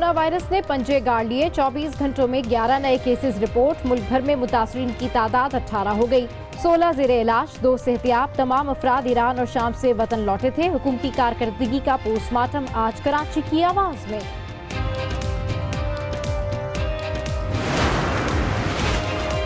Corona virus ने पंजे गाड़ लिए। 24 घंटों में 11 नए केसेस रिपोर्ट। मुल्क भर में मुतासरीन की तादाद 18 हो गई। 16 ज़ेरे इलाज, 2 सेहतियाब। तमाम अफराद ईरान और शाम से वतन लौटे थे। हुकूमती कारकर्दगी का पोस्टमार्टम आज कराची की आवाज में।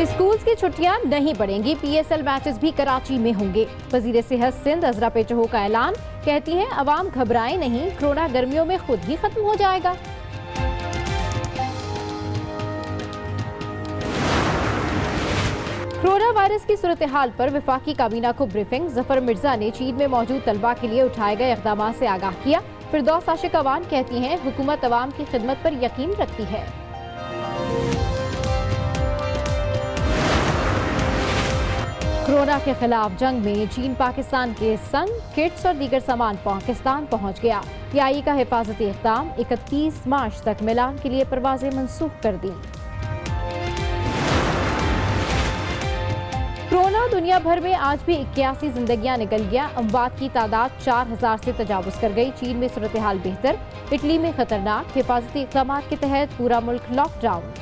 स्कूल्स की छुट्टियां नहीं बढ़ेंगी। PSL मैचेस भी कराची में होंगे। वजीर सेहत सिंध अजरा पेचहो का ऐलान। कहती हैं अवाम घबराए नहीं, कोरोना गर्मियों में खुद ही खत्म हो जाएगा। कोरोना वायरस की सूरत हाल पर वफाकी काबीना को ब्रीफिंग। जफर मिर्जा ने चीन में मौजूद तलबा के लिए उठाए गए इक़दाम से आगाह किया। फिरदौस आशिक अवान कहती हैं हुकूमत अवाम की खिदमत पर यकीन रखती है। कोरोना के खिलाफ जंग में चीन पाकिस्तान के संग। किट्स और दीगर सामान पाकिस्तान पहुंच गया। PIE का हिफाजती इक़दाम। 31 मार्च तक मिलान के लिए परवाजें मनसूख कर दी। कोरोना दुनिया भर में आज भी 81 जिंदगियां निकल गया। अमवात की तादाद 4000 से तजावुज कर गई। चीन में सूरत हाल बेहतर, इटली में खतरनाक। हिफाजती इक़दाम के तहत पूरा मुल्क लॉकडाउन।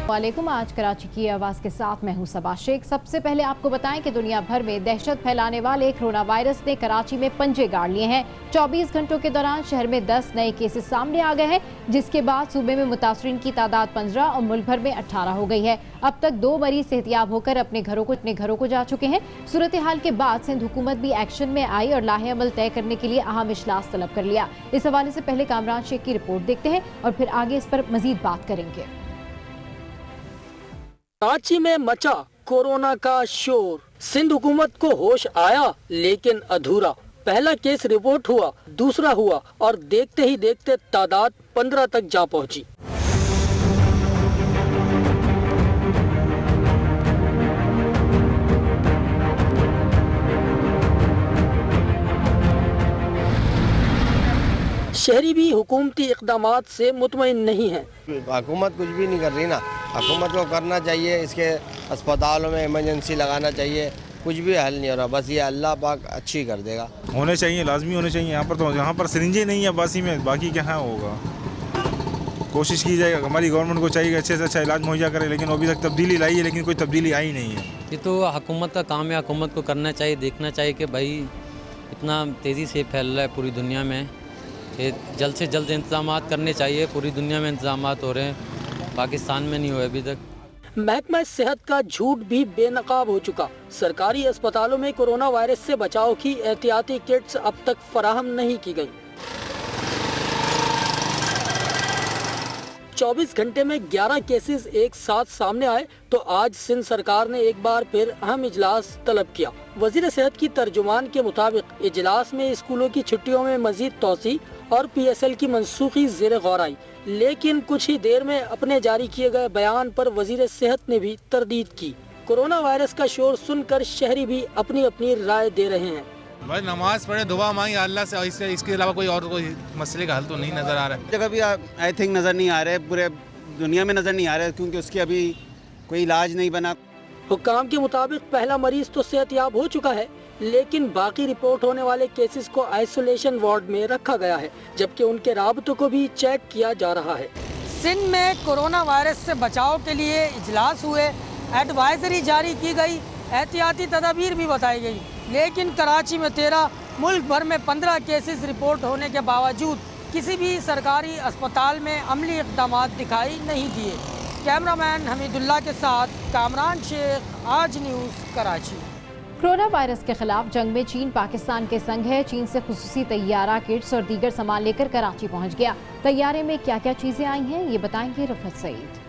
वालेकुम, आज कराची की आवाज़ के साथ मैं हूं सबा शेख। सबसे पहले आपको बताएं कि दुनिया भर में दहशत फैलाने वाले कोरोना वायरस ने कराची में पंजे गाड़ लिए हैं। 24 घंटों के दौरान शहर में 10 नए केसेस सामने आ गए हैं, जिसके बाद सूबे में मुतासरीन की तादाद 15 और मुल्क भर में 18 हो गई है। अब तक 2 मरीज सेहतियाब होकर अपने घरों को जा चुके हैं। सूरत हाल के बाद सिंध हुकूमत भी एक्शन में आई और लाहे अमल तय करने के लिए अहम इजलास तलब कर लिया। इस हवाले से पहले कामरान शेख की रिपोर्ट देखते हैं और फिर आगे इस पर मजीद बात करेंगे। कराची में मचा कोरोना का शोर। सिंध हुकूमत को होश आया लेकिन अधूरा। पहला केस रिपोर्ट हुआ, दूसरा हुआ और देखते ही देखते तादाद 15 तक जा पहुंची। शहरी भी हुकूमती इक़दामात से मुतमईन नहीं है। हुकूमत कुछ भी नहीं कर रही ना। हुकूमत को करना चाहिए, इसके अस्पतालों में इमरजेंसी लगाना चाहिए। कुछ भी हल नहीं हो रहा। बस ये अल्लाह पाक अच्छी कर देगा। होने चाहिए, लाजमी होने चाहिए। यहाँ पर सिरिंजें नहीं है बासी में, बाकी क्या होगा। कोशिश की जाएगा, हमारी गवर्नमेंट को चाहिए अच्छे से अच्छा इलाज मुहैया करे, लेकिन अभी तक तब्दीली लाई है, लेकिन कोई तब्दीली आई नहीं है। ये तो हुकूमत का काम है। हुकूमत को करना चाहिए, देखना चाहिए कि भाई इतना तेज़ी से फैल रहा है पूरी दुनिया में, जल्द से जल्द इंतजाम करने चाहिए। पूरी दुनिया में इंतजाम हो रहे हैं, पाकिस्तान में नहीं हुए अभी तक। महकमा सेहत का झूठ भी बेनकाब हो चुका। सरकारी अस्पतालों में कोरोना वायरस से बचाव की एहतियाती किट्स अब तक फराहम नहीं की गयी। 24 घंटे में 11 केसेस एक साथ सामने आए तो आज सिंध सरकार ने एक बार फिर अहम इजलास तलब किया। वजीर सेहत की तर्जुमान के मुताबिक इजलास में स्कूलों की छुट्टियों में मजीद तोसी और PSL की मनसूखी ज़ेर गौर आई, लेकिन कुछ ही देर में अपने जारी किए गए बयान पर वजीर सेहत ने भी तरदीद की। कोरोना वायरस का शोर सुनकर शहरी भी अपनी अपनी राय दे रहे हैं। भाई नमाज पढ़े, दुआ मांगे अल्लाह से, इसके अलावा कोई मसले का हल तो नहीं नज़र आ रहा है। जगह भी आई थिंक नज़र नहीं आ रहे, पूरे दुनिया में नज़र नहीं आ रहे, क्योंकि उसकी अभी कोई इलाज नहीं बना। हुक्काम के मुताबिक पहला मरीज तो सेहतयाब हो चुका है, लेकिन बाकी रिपोर्ट होने वाले केसेस को आइसोलेशन वार्ड में रखा गया है, जबकि उनके राबतों को भी चेक किया जा रहा है। सिंध में कोरोना वायरस से बचाव के लिए इजलास हुए, एडवाइजरी जारी की गई, एहतियाती तदाबीर भी बताई गई, लेकिन कराची में 13, मुल्क भर में 15 केसेस रिपोर्ट होने के बावजूद किसी भी सरकारी अस्पताल में अमली इक़दाम दिखाई नहीं दिए। कैमरामैन हमीदुल्लाह के साथ कामरान शेख, आज न्यूज़, कराची। कोरोना वायरस के खिलाफ जंग में चीन पाकिस्तान के संग है। चीन से खुसूसी तैयारा, किट्स और दीगर सामान लेकर कराची पहुंच गया। तैयारे में क्या क्या चीजें आई हैं, ये बताएंगे रफत सईद।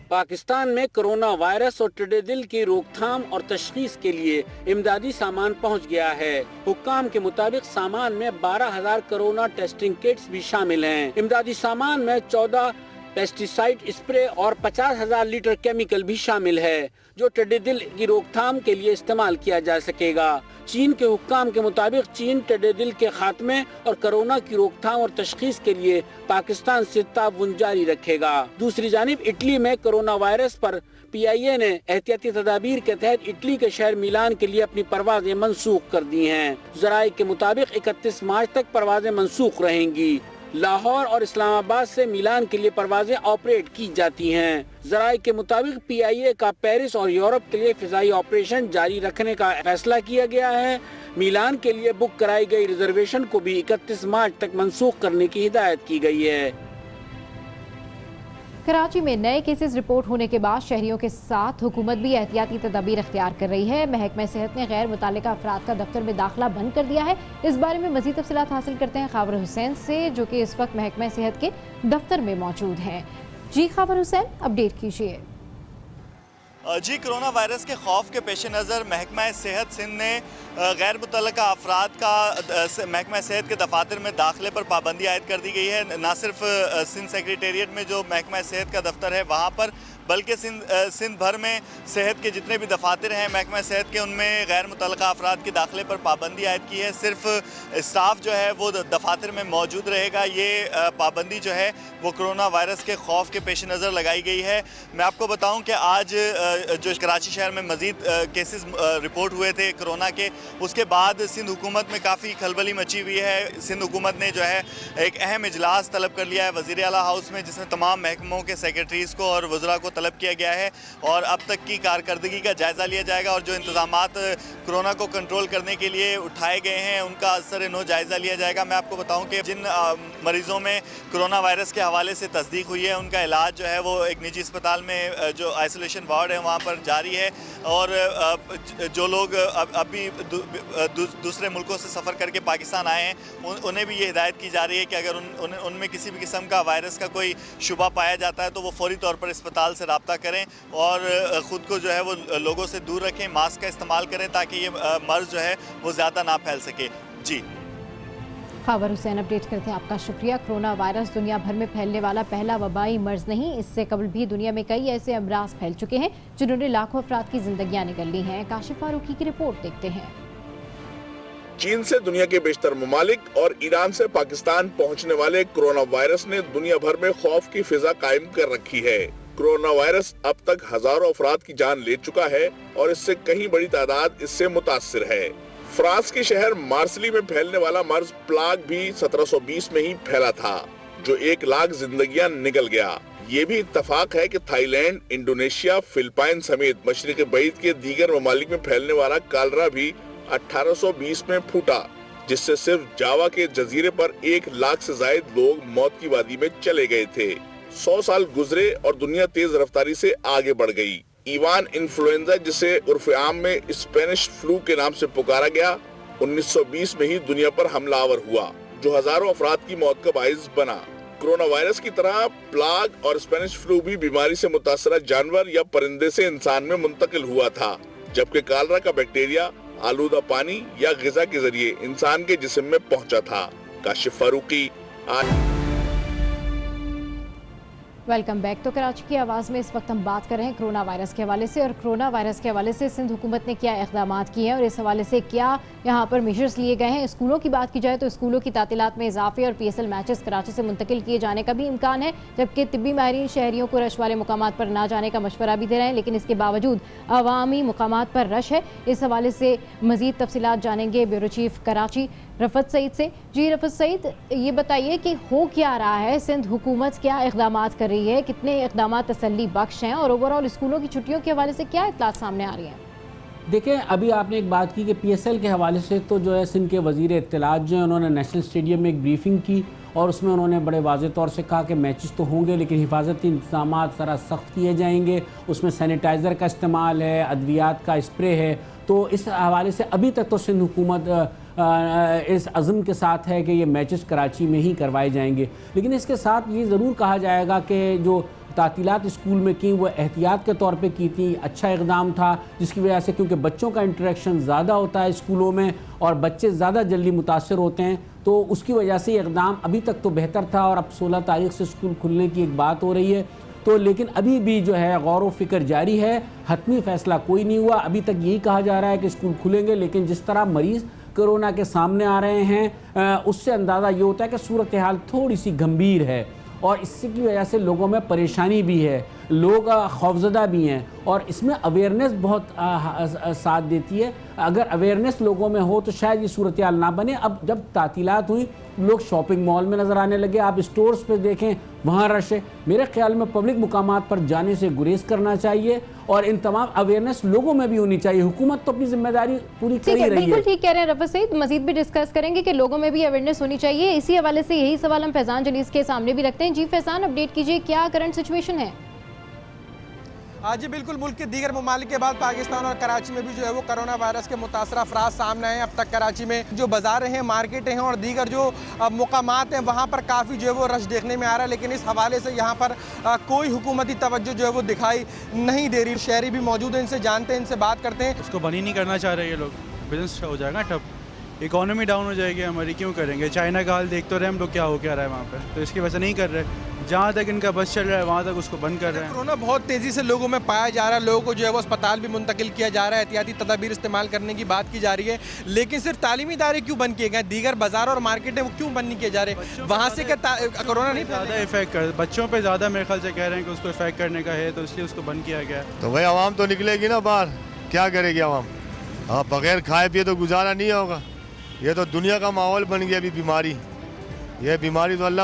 पाकिस्तान में कोरोना वायरस और टिड्डे दिल की रोकथाम और तशखीस के लिए इमदादी सामान पहुंच गया है। हुक्काम के मुताबिक सामान में 12,000 कोरोना टेस्टिंग किट्स भी शामिल हैं। इमदादी सामान में 14 पेस्टिसाइड स्प्रे और 50,000 लीटर केमिकल भी शामिल है, जो टिड्डे दिल की रोकथाम के लिए इस्तेमाल किया जा सकेगा। चीन के हुक्काम के मुताबिक चीन टिड्डे दिल के खात्मे और कोरोना की रोकथाम और तशखीस के लिए पाकिस्तान से ताउन जारी रखेगा। दूसरी जानिब इटली में कोरोना वायरस पर PIA ने एहतियाती तदाबीर के तहत इटली के शहर मिलान के लिए अपनी परवाजें मनसूख कर दी हैं। ज़राए के मुताबिक 31 मार्च तक परवाजें मनसूख रहेंगी। लाहौर और इस्लामाबाद से मिलान के लिए परवाजें ऑपरेट की जाती हैं। ज़राए के मुताबिक PIA का पेरिस और यूरोप के लिए फिजाई ऑपरेशन जारी रखने का फैसला किया गया है। मिलान के लिए बुक कराई गई रिजर्वेशन को भी 31 मार्च तक मंसूख करने की हिदायत की गई है। कराची में नए केसेस रिपोर्ट होने के बाद शहरियों के साथ हुकूमत भी एहतियाती तदाबीर इख्तियार कर रही है। महकमा सेहत ने गैर मुतल्लिका अफराद का दफ्तर में दाखिला बंद कर दिया है। इस बारे में मज़ीद तफसीलात हासिल करते हैं खाबर हुसैन से, जो कि इस वक्त महकमा सेहत के दफ्तर में मौजूद हैं। जी खाबर हुसैन, अपडेट कीजिए। जी, कोरोना वायरस के खौफ के पेश नज़र महकमा सेहत सिंध ने गैर मुतल्लिका अफराद का महकमा सेहत के दफातर में दाखिले पर पाबंदी आयद कर दी गई है। ना सिर्फ सिंध सेक्रेटेरिएट में जो महकमा सेहत का दफ्तर है वहाँ पर, बल्कि सिंध भर में सेहत के जितने भी दफातर हैं महकमा सेहत के, उनमें गैर मुतल्लिका अफराद के दाखिले पर पाबंदी आयद की है। सिर्फ स्टाफ जो है वो दफातर में मौजूद रहेगा। ये पाबंदी जो है वो कोरोना वायरस के खौफ के पेश नज़र लगाई गई है। मैं आपको बताऊं कि आज जो कराची शहर में मज़ीद केसेस रिपोर्ट हुए थे कोरोना के, उसके बाद सिंध हुकूमत में काफ़ी खलबली मची हुई है। सिंध हुकूमत ने जो है एक अहम इजलास तलब कर लिया है वज़ीर आला हाउस में, जिसमें तमाम महकमों के सेक्रेटरीज़ को और वज़रा को तलब किया गया है और अब तक की कारकर्दगी का जायज़ा लिया जाएगा और जो इंतज़ामात कोरोना को कंट्रोल करने के लिए उठाए गए हैं उनका असर नो जायज़ा लिया जाएगा। मैं आपको बताऊं कि जिन मरीज़ों में कोरोना वायरस के हवाले से तस्दीक हुई है उनका इलाज जो है वो एक निजी अस्पताल में जो आइसोलेशन वार्ड है वहाँ पर जारी है और जो लोग अभी दूसरे मुल्कों से सफ़र करके पाकिस्तान आए हैं उन्हें भी ये हिदायत की जा रही है कि अगर उनमें किसी भी किस्म का वायरस का कोई शुबा पाया जाता है तो वो फौरी तौर पर अस्पताल से रब्ता करें और ख़ुद को जो है वो लोगों से दूर रखें, मास्क का इस्तेमाल करें ताकि ये मर्ज़ जो है वो ज़्यादा ना फैल सके। जी खाबर हुसैन, अपडेट करते हैं, आपका शुक्रिया। कोरोना वायरस दुनिया भर में फैलने वाला पहला वबाई मर्ज नहीं, इससे कबल भी दुनिया में कई ऐसे अमराज फैल चुके हैं जिन्होंने लाखों अफराद की जिंदगियां निगल ली हैं। काशिफ फारूकी की रिपोर्ट देखते हैं। चीन से दुनिया के बेशतर ममालिक और ईरान से पाकिस्तान पहुंचने वाले कोरोना वायरस ने दुनिया भर में खौफ की फिजा कायम कर रखी है। कोरोना वायरस अब तक हजारों अफराद की जान ले चुका है और इससे कहीं बड़ी तादाद इससे मुतासिर है। फ्रांस के शहर मार्सिली में फैलने वाला मर्ज प्लाग भी 1720 में ही फैला था, जो 1 लाख जिंदगियां निगल गया। ये भी इत्तफाक है कि थाईलैंड, इंडोनेशिया, फिलिपाइन समेत मशरिक बईद के दीगर ममालिक में फैलने वाला कालरा भी 1820 में फूटा, जिससे सिर्फ जावा के जजीरे पर 1 लाख से ज्यादा लोग मौत की वादी में चले गए थे। 100 साल गुजरे और दुनिया तेज रफ्तारी से आगे बढ़ गई। ईवान इन्फ्लुएंजा, जिसे उर्फ आम में स्पेनिश फ्लू के नाम से पुकारा गया, 1920 में ही दुनिया पर हमलावर हुआ, जो हजारों अफराद की मौत का बाइस बना। कोरोना वायरस की तरह प्लाग और स्पेनिश फ्लू भी बीमारी से मुतासरा जानवर या परिंदे से इंसान में मुंतकिल हुआ था, जबकि कालरा का बैक्टीरिया आलूदा पानी या ग़िज़ा के जरिए इंसान के जिस्म में पहुंचा था। काशिफ फारूकी। Welcome back. तो कराची की आवाज़ में इस वक्त हम बात कर रहे हैं कोरोना वायरस के हवाले से, और कोरोना वायरस के हवाले से सिंध हुकूमत ने क्या इक़दाम किए हैं और इस हवाले से क्या यहाँ पर मेजर्स लिए गए हैं। स्कूलों की बात की जाए तो स्कूलों की तातीलात में इजाफे और PSL मैचेस कराची से मुंतकिल किए जाने का भी इम्कान है, जबकि तिब्बी माहिरीन शहरियों को रश वाले मुकामात पर ना जाने का मशवरा भी दे रहे हैं, लेकिन इसके बावजूद अवामी मुकामात पर रश है। इस हवाले से मज़ीद तफसीलात जानेंगे ब्यूरो चीफ कराची रफत सईद से। जी रफत सईद, ये बताइए कि हो क्या रहा है, सिंध हुकूमत क्या इक़दाम कर रही है, कितने इक़दाम तसल्ली बख्श हैं और ओवरऑल स्कूलों की छुट्टियों के हवाले से क्या इत्तलात सामने आ रही हैं? देखें, अभी आपने एक बात की कि PSL के हवाले से तो जो है सिंध के वज़ीर इत्तलात जो है उन्होंने नेशनल स्टेडियम में एक ब्रीफिंग की और उसमें उन्होंने बड़े वाज़ेह तौर से कहा कि मैचेस तो होंगे लेकिन हिफाजती इंतज़ाम ज़रा सख्त किए जाएंगे, उसमें सैनिटाइज़र का इस्तेमाल है, अद्वियात का स्प्रे है। तो इस हवाले से अभी तक तो सिंध हुकूमत इस अज़म के साथ है कि ये मैचेस कराची में ही करवाए जाएंगे, लेकिन इसके साथ ये ज़रूर कहा जाएगा कि जो तातीलात स्कूल में की वो एहतियात के तौर पे की थी, अच्छा इक़दाम था, जिसकी वजह से क्योंकि बच्चों का इंटरेक्शन ज़्यादा होता है स्कूलों में और बच्चे ज़्यादा जल्दी मुतासर होते हैं, तो उसकी वजह से ये इक़दाम अभी तक तो बेहतर था। और अब 16 तारीख से स्कूल खुलने की एक बात हो रही है, तो लेकिन अभी भी जो है गौर व फिक्र जारी है, हतमी फ़ैसला कोई नहीं हुआ। अभी तक यही कहा जा रहा है कि स्कूल खुलेंगे, लेकिन जिस तरह मरीज़ कोरोना के सामने आ रहे हैं उससे अंदाज़ा ये होता है कि सूरत हाल थोड़ी सी गंभीर है और इसकी वजह से लोगों में परेशानी भी है। لوگ خوفزدہ بھی ہیں اور اس میں اویئرنیس بہت ساتھ دیتی ہے. اگر اویئرنیس لوگوں میں ہو تو شاید یہ صورتحال نہ بنے. اب جب تعطیلات ہوئی لوگ شاپنگ مال میں نظر آنے لگے, آپ اسٹورز پہ دیکھیں وہاں رش ہے. میرے خیال میں پبلک مقامات پر جانے سے گریز کرنا چاہیے اور ان تمام اویئرنیس لوگوں میں بھی ہونی چاہیے. حکومت تو اپنی ذمہ داری پوری کر ہی رہی ہے. بالکل ٹھیک کہہ رہے ہیں رفعت سعید, مزید بھی ڈسکس کریں گے کہ لوگوں میں بھی اویئرنیس ہونی چاہیے. اسی حوالے سے یہی سوال ہم فیضان جلیس کے سامنے بھی رکھتے ہیں. جی فیضان, اپڈیٹ کیجیے, کیا کرنٹ سچویشن ہے؟ جی بالکل, ملک کے دیگر ممالک کے بعد پاکستان اور کراچی میں بھی جو ہے وہ کرونا وائرس کے متاثرہ افراد سامنے آئے ہیں. اب تک کراچی میں جو بازاریں ہیں, مارکیٹیں ہیں اور دیگر جو مقامات ہیں وہاں پر کافی جو ہے وہ رش دیکھنے میں آ رہا ہے, لیکن اس حوالے سے یہاں پر کوئی حکومتی توجہ جو ہے وہ دکھائی نہیں دے رہی. شہری بھی موجود ہیں, ان سے جانتے ہیں, ان سے بات کرتے ہیں. اس کو بند ہی نہیں کرنا چاہ رہے یہ لوگ, بزنس ہو جائے گا ٹھپ, اکانومی ڈاؤن ہو جائے گی ہماری. کیوں کریں گے؟ چائنا کا حال دیکھ تو رہے ہم لوگ کیا ہو کیا رہا ہے وہاں پہ, تو اس کی وجہ سے نہیں کر رہے. جہاں تک ان کا بس چل رہا ہے وہاں تک اس کو بند کر رہے ہیں. کورونا بہت تیزی سے لوگوں میں پایا جا رہا ہے, لوگوں کو جو ہے وہ اسپتال بھی منتقل کیا جا رہا ہے, احتیاطی تدابیر استعمال کرنے کی بات کی جا رہی ہے, لیکن صرف تعلیمی ادارے کیوں بند کیے گئے, دیگر بازار اور مارکیٹیں وہ کیوں بند نہیں کیے جا رہے؟ وہاں سے کیا کورونا نہیں زیادہ افیکٹ کر, بچوں پہ زیادہ میرے خیال سے کہہ رہے ہیں کہ اس کو افیکٹ کرنے کا ہے, تو اس لیے اس کو بند کیا گیا. تو بھائی عوام تو نکلے گی نا باہر, کیا کرے گی عوام؟ ہاں, بغیر کھائے پیے تو گزارا نہیں ہوگا. یہ تو دنیا کا ماحول بن گیا ابھی بیماری, یہ بیماری تو اللہ